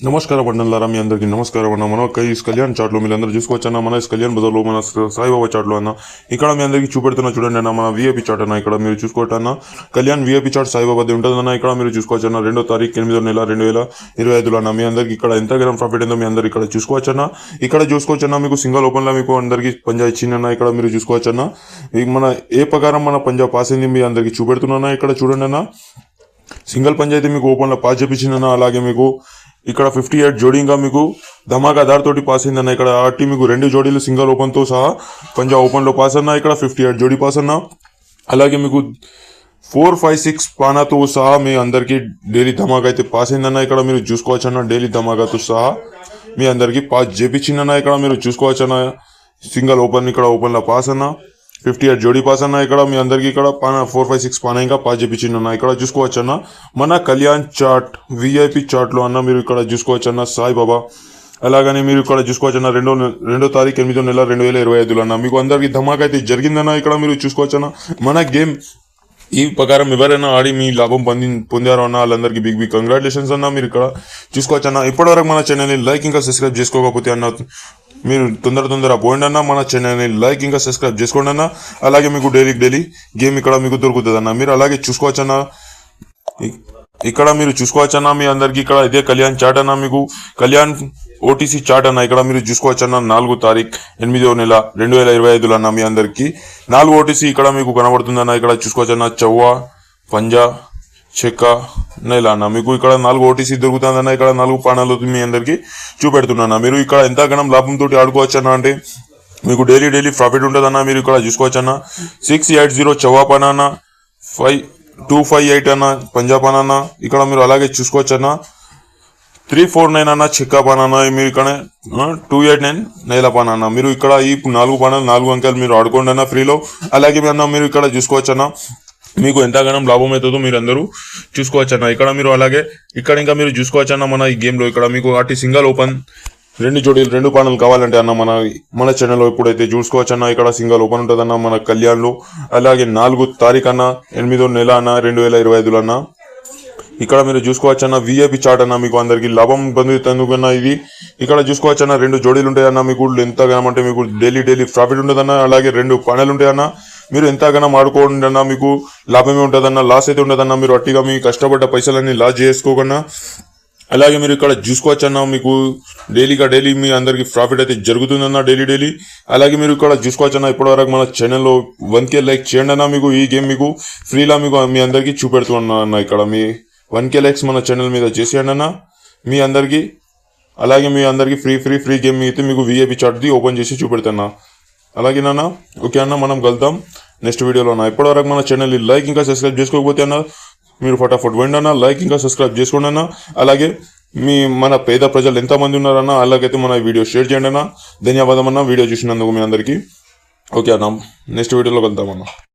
నమస్కారం మండలారా మీ అందరికీ నమస్కారం అన్న. మనం ఈ కళ్యాణ్ చాట్లో మీరు అందరూ చూసుకోవచ్చన్న. మన కళ్యాణ్ బజార్లో మన సాయిబాబా చాట్లో అన్న ఇక్కడ మీ అందరికీ చూపెడుతున్నా చూడండి అన్న. మన విఐపి చాట్ అన్న ఇక్కడ మీరు చూసుకోవచ్చన్న. కళ్యాణ్ విఐపి చాట్ సాయిబాబాది ఉంటుందన్న. ఇక్కడ మీరు చూసుకోవచ్చన్న. 2వ తారీఖు 8వ నెల 2025 అన్న. మీ అందరికి ఇక్కడ ఎంత గ్రామ్ ప్రాఫిట్ ఉందో మీ అందరు ఇక్కడ చూసుకోవచ్చన్న. ఇక్కడ చూసుకోవచ్చన్న. మీకు సింగల్ ఓపెన్ లో మీకు అందరికి పంజా ఇచ్చిందన్న. ఇక్కడ మీరు చూసుకోవచ్చన్న. మన ఏ ప్రకారం మన పంజా పాస్ అయింది మీ అందరికి చూపెడుతున్నా. ఇక్కడ చూడండి అన్న. సింగిల్ పంజా అయితే మీకు ఓపెన్ లో పాస్ చేపించిందన్న. అలాగే మీకు ఇక్కడ 58 జోడీగా మీకు ధమాకాదార్ తోటి పాస్ అయిందన్న. ఇక్కడ ఆటి మీకు 2 జోడీలు సింగల్ ఓపెన్ తో సహా పంజా ఓపెన్ లో పాస్ అన్న. ఇక్కడ 58 జోడీ పాస్ అన్న. అలాగే మీకు 4, 5, 6 పానాతో సహా మీ అందరికి డైలీ ధమాకా అయితే పాస్ అయిందన్న. ఇక్కడ మీరు చూసుకోవచ్చు అన్న. డైలీ ధమాకాతో సహా మీ అందరికి పాస్ చేపించిందన్న. ఇక్కడ మీరు చూసుకోవచ్చు అన్న. సింగల్ ఓపెన్ ఇక్కడ ఓపెన్ లో పాస్ అన్న. 58 జోడీ పాస్ అన్న. ఇక్కడ మీ అందరికి ఇక్కడ 4, 5, 6 పాన ఇంకా పాస్ చేపించిందన్న. ఇక్కడ చూసుకోవచ్చు అన్న. మన కళ్యాణ్ చాట్ విఐపి చాట్ లో అన్న మీరు ఇక్కడ చూసుకోవచ్చు అన్న. సాయిబాబా అలాగని మీరు ఇక్కడ చూసుకోవచ్చు అన్న. 2వ తారీఖు 8వ నెల 2025 అన్న మీకు అందరికి ధమాకా అయితే జరిగిందన్న. ఇక్కడ మీరు చూసుకోవచ్చు అన్న. మన గేమ్ ఈ ప్రకారం ఎవరైనా ఆడి మీ లాభం పొందారో అన్న వాళ్ళందరికీ బిగ్ కంగ్రాచులేషన్స్ అన్న. మీరు ఇక్కడ చూసుకోవచ్చు అన్న. ఇప్పటివరకు మన ఛానల్ని లైక్ ఇంకా సబ్స్క్రైబ్ చేసుకోకపోతే అన్న మీరు తొందర పోయిండి అన్న. మన ఛానల్ని లైక్ ఇంకా సబ్స్క్రైబ్ చేసుకోండి అన్న. అలాగే మీకు డైలీ గేమ్ ఇక్కడ మీకు దొరుకుతుంది అన్న. మీరు అలాగే చూసుకోవచ్చు అన్న. ఇక్కడ మీరు చూసుకోవచ్చు అన్న. మీ అందరికి ఇక్కడ ఇదే కళ్యాణ్ చాట్ అన్న. మీకు కళ్యాణ్ ఓటీసీ చాట్ అన్న. ఇక్కడ మీరు చూసుకోవచ్చు అన్న. 4వ తారీఖు 8వ నెల 2025 అన్న. మీ అందరికి 4 ఓటీసీ ఇక్కడ మీకు కనబడుతుంది అన్న. ఇక్కడ చూసుకోవచ్చు అన్న. చౌవా పంజా చెక్క నెల అన్న. మీకు ఇక్కడ 4 ఓటీసీ దొరుకుతుంది అన్న. ఇక్కడ 4 పానాలు మీ అందరికి చూపెడుతున్నా. మీరు ఇక్కడ ఎంత గణం లాభంతో ఆడుకోవచ్చు అన్న. అంటే మీకు డైలీ ప్రాఫిట్ ఉంటుంది అన్న. మీరు ఇక్కడ చూసుకోవచ్చు అన్న. 680 చౌవా పానా అన్న. 258 అన్న పంజా పానా అన్న. ఇక్కడ మీరు అలాగే చూసుకోవచ్చు అన్న. 349 అన్న చెక్క పానా అన్న. మీరు ఇక్కడ 289 నేల పానా అన్న. మీరు ఇక్కడ ఈ 4 పానాలు 4 అంకెలు మీరు ఆడుకోండి అన్న ఫ్రీలో. అలాగే మీరు ఇక్కడ చూసుకోవచ్చు అన్న. మీకు ఎంతగానో లాభం అవుతుందో మీరు అందరూ చూసుకోవచ్చు అన్న. ఇక్కడ మీరు అలాగే ఇక్కడ ఇంకా మీరు చూసుకోవచ్చు అన్న. మన ఈ గేమ్ లో ఇక్కడ మీకు అటు సింగల్ ఓపెన్ 2 జోడీలు 2 పానలు కావాలంటే అన్న మన ఛానల్లో ఇప్పుడైతే చూసుకోవచ్చు అన్న. ఇక్కడ సింగల్ ఓపెన్ ఉంటుంది అన్న మన కళ్యాణ్ లో. అలాగే 4వ తారీఖు అన్న 8వ నెల అన్న 2025 అన్న. ఇక్కడ మీరు చూసుకోవచ్చు అన్న. విఐపి చాట్ అన్న. మీకు అందరికి లాభం పొందుతున్నా ఇది ఇక్కడ చూసుకోవచ్చు అన్న. 2 జోడీలు ఉంటాయి అన్న. మీకు ఎంతగానో అంటే మీకు డైలీ ప్రాఫిట్ ఉంటుంది అన్న. అలాగే 2 పానలు ఉంటాయి అన్న. మీరు ఎంతగానో ఆడుకోండి అన్న. మీకు లాభమే ఉంటుందన్న. లాస్ అయితే ఉండదన్న. మీరు అట్టిగా మీ కష్టపడ్డ పైసలన్నీ లాస్ చేసుకోకుండా అలాగే మీరు ఇక్కడ చూసుకోవచ్చు అన్న. మీకు డైలీ మీ అందరికి ప్రాఫిట్ అయితే జరుగుతుందన్న డైలీ. అలాగే మీరు ఇక్కడ చూసుకోవచ్చు అన్న. ఇప్పటివరకు మన ఛానల్లో 1K లైక్ చేయండి అన్న. మీకు ఈ గేమ్ మీకు ఫ్రీలా మీకు మీ అందరికి చూపెడుతున్నా అన్న. ఇక్కడ మీ 1K లైక్స్ మన ఛానల్ మీద చేసేయండి అన్న మీ అందరికి. అలాగే మీ అందరికి ఫ్రీ గేమ్ అయితే మీకు విఐపి చాట్ది ఓపెన్ చేసి చూపెడుతున్నా. అలాగే నాన్న ఓకే అన్న. మనం కలుద్దాం నెక్స్ట్ వీడియోలో అన్న. ఇప్పటివరకు మన ఛానల్ని లైక్ ఇంకా సబ్స్క్రైబ్ చేసుకోకపోతే అన్న మీరు ఫటాఫట్ పోండి అన్న. లైక్ ఇంకా సబ్స్క్రైబ్ చేసుకోండి అన్న. అలాగే మన పేద ప్రజలు ఎంతమంది ఉన్నారన్న అలాగైతే మన వీడియో షేర్ చేయండి అన్న. ధన్యవాదం అన్న వీడియో చూసినందుకు మీ అందరికీ. ఓకే అన్న నెక్స్ట్ వీడియోలో కలుద్దాం అన్న.